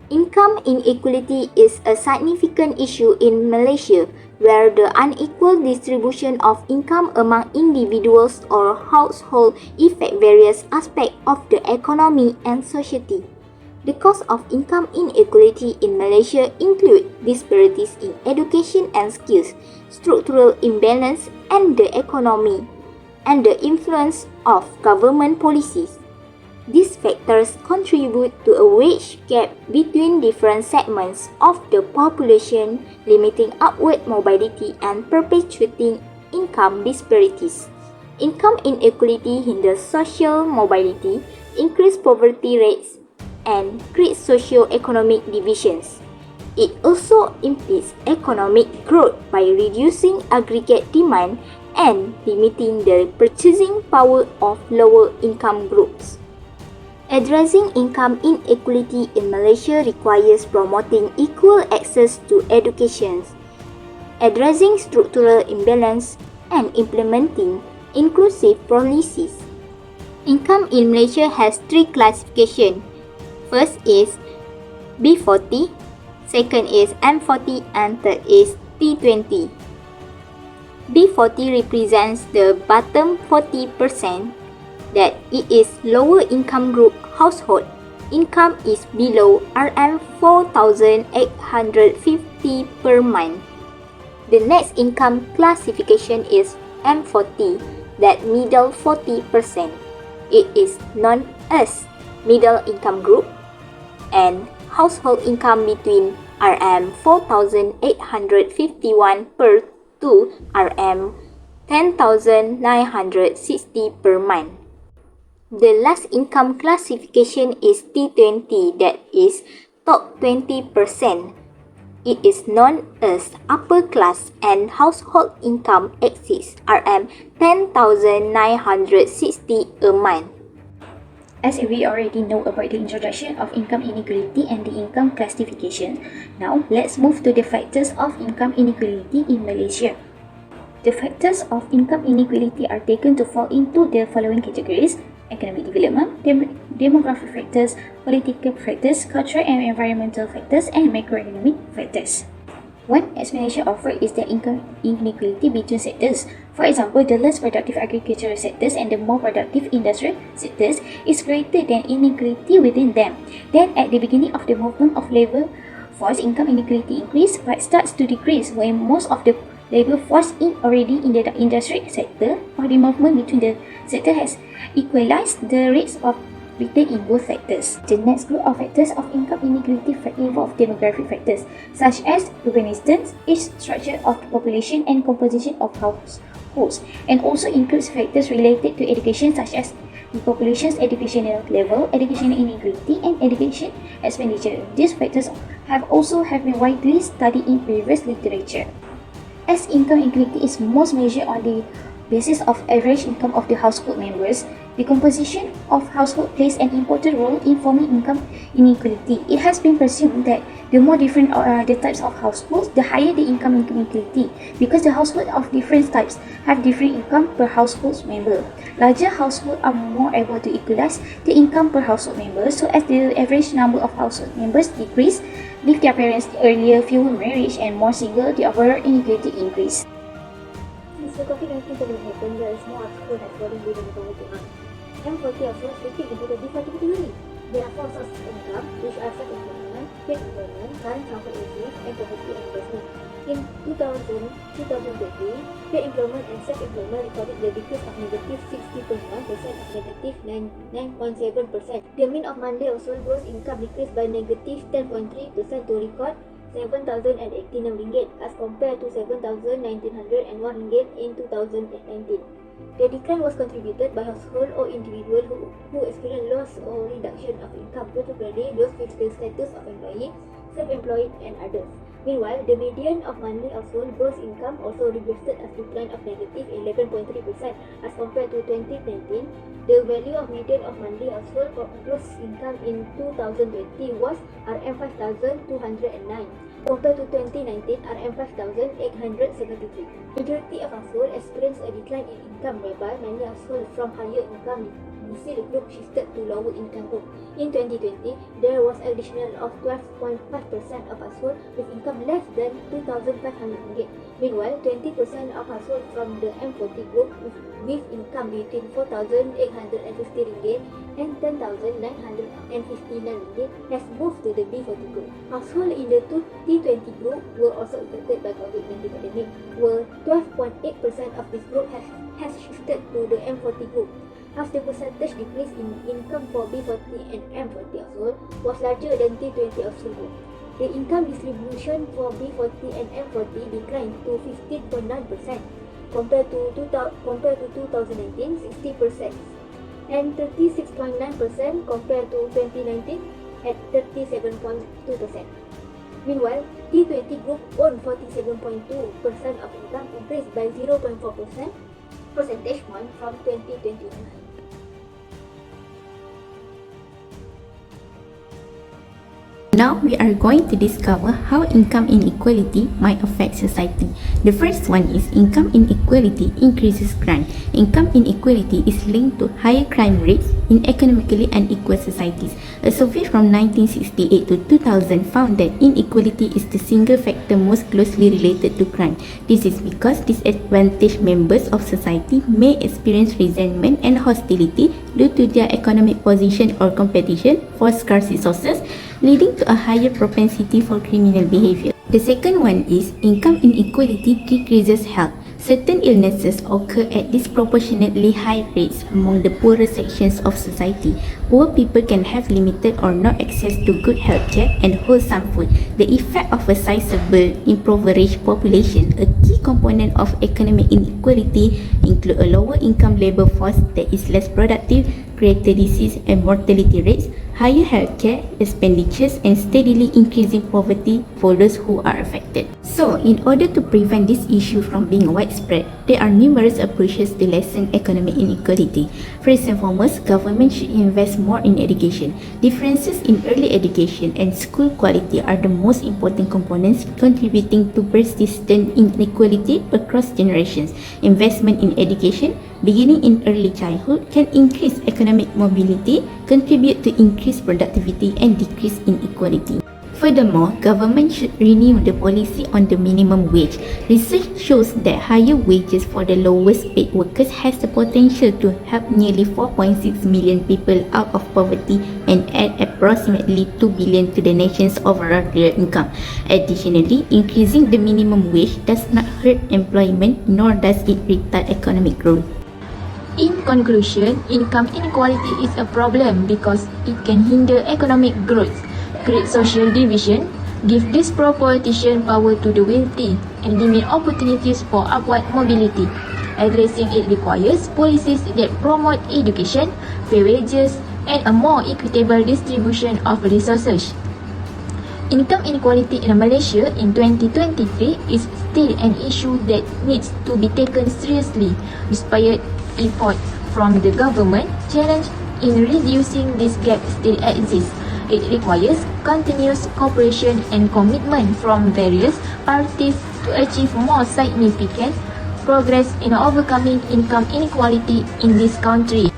Income inequality is a significant issue in Malaysia, where the unequal distribution of income among individuals or households affect various aspects of the economy and society. The cause of income inequality in Malaysia include disparities in education and skills, structural imbalance and the economy, and the influence of government policies. These factors contribute to a wage gap between different segments of the population, limiting upward mobility and perpetuating income disparities. Income inequality hinders social mobility, increases poverty rates, and creates socio-economic divisions. It also impedes economic growth by reducing aggregate demand and limiting the purchasing power of lower income groups. Addressing income inequality in Malaysia requires promoting equal access to education, addressing structural imbalance, and implementing inclusive policies. Income in Malaysia has three classifications. First is B40, second is M40, and third is T20. B40 represents the bottom 40%, that it is lower income group household. Income is below RM4,850 per month. The next income classification is M40, that middle 40%. It is known as middle income group and household income between RM4,851 per to RM10,960 per month. The last income classification is T20, that is top 20%. It is known as upper class and household income exceeds RM10,960 a month. As we already know about the introduction of income inequality and the income classification, now let's move to the factors of income inequality in Malaysia. The factors of income inequality are taken to fall into the following categories: economic development, demographic factors, political factors, cultural and environmental factors, and macroeconomic factors. One explanation offered is the income inequality between sectors. For example, the less productive agricultural sectors and the more productive industrial sectors is greater than inequality within them. Then, at the beginning of the movement of labour force, income inequality increase but starts to decrease when most of the labour force is already in the industrial sector, or the movement between the sector has equalized the rates of return in both sectors. The next group of factors of income inequality involve demographic factors, such as urbanism, age structure of the population, and composition of households, and also includes factors related to education, such as the population's educational level, educational inequality, and education expenditure. These factors have been widely studied in previous literature. As income inequality is most measured on the basis of average income of the household members, the composition of household plays an important role in forming income inequality. It has been presumed that the more different are the types of households, the higher the income inequality, because the households of different types have different income per household member. Larger households are more able to equalize the income per household member, so as the average number of household members decrease, leave their parents earlier, fewer marriage, and more single, the overall inequality increase. Since the COVID-19 pandemic happened, there is more households has fallen below the poverty line. M40 households fit into the B40 category. There are four sources of income, which are self-employment, paid employment, current household increase, and property and investment. In 2020, paid employment and self-employment recorded the decrease of negative 60.1% of negative 9.7%. The mean of monthly household gross income decreased by negative 10.3% to record RM7,089 as compared to RM7,1901 in 2019. The decline was contributed by household or individual who experienced loss or reduction of income, particularly those with the status of employee, self-employed, and others. Meanwhile, the median of monthly household gross income also registered a decline of negative 11.3% as compared to 2019. The value of median of monthly household gross income in 2020 was RM5,209 compared to 2019 RM5,873. Majority of households experienced a decline in income, whereby many households from higher income we see the group shifted to lower income group. In 2020, there was additional of 12.5% of households with income less than 2,500 ringgit. Meanwhile, 20% of households from the M40 group with income between 4,850 ringgit and 10,959 ringgit has moved to the B40 group. Households in the T20 group were also affected by COVID-19 pandemic, where 12.8% of this group has shifted to the M40 group. As the percentage decrease in income for B40 and M40 household was larger than T20 household group. The income distribution for B40 and M40 declined to 15.9% compared to 2019, 60%, and 36.9% compared to 2019 at 37.2%. Meanwhile, T20 group owned 47.2% of income, increased by 0.4% percentage point from 2021. Now we are going to discover how income inequality might affect society. The first one is income inequality increases crime. Income inequality is linked to higher crime rates in economically unequal societies. A survey from 1968 to 2000 found that inequality is the single factor most closely related to crime. This is because disadvantaged members of society may experience resentment and hostility due to their economic position or competition for scarce resources, leading to a higher propensity for criminal behavior. The second one is income inequality decreases health. Certain illnesses occur at disproportionately high rates among the poorer sections of society. Poor people can have limited or no access to good healthcare and wholesome food. The effect of a sizable impoverished population, a key component of economic inequality, include a lower income labor force that is less productive, greater disease and mortality rates, higher healthcare expenditures, and steadily increasing poverty for those who are affected. So, in order to prevent this issue from being widespread, there are numerous approaches to lessen economic inequality. First and foremost, government should invest more in education. Differences in early education and school quality are the most important components contributing to persistent inequality across generations. Investment in education, beginning in early childhood, can increase economic mobility, contribute to increased productivity, and decrease inequality. Furthermore, government should renew the policy on the minimum wage. Research shows that higher wages for the lowest paid workers has the potential to help nearly 4.6 million people out of poverty and add approximately 2 billion to the nation's overall real income. Additionally, increasing the minimum wage does not hurt employment, nor does it retard economic growth. In conclusion, income inequality is a problem because it can hinder economic growth, create social division, give disproportionate power to the wealthy, and limit opportunities for upward mobility. Addressing it requires policies that promote education, fair wages, and a more equitable distribution of resources. Income inequality in Malaysia in 2023 is still an issue that needs to be taken seriously, despite efforts from the government. Challenge in reducing this gap still exists. It requires continuous cooperation and commitment from various parties to achieve more significant progress in overcoming income inequality in this country.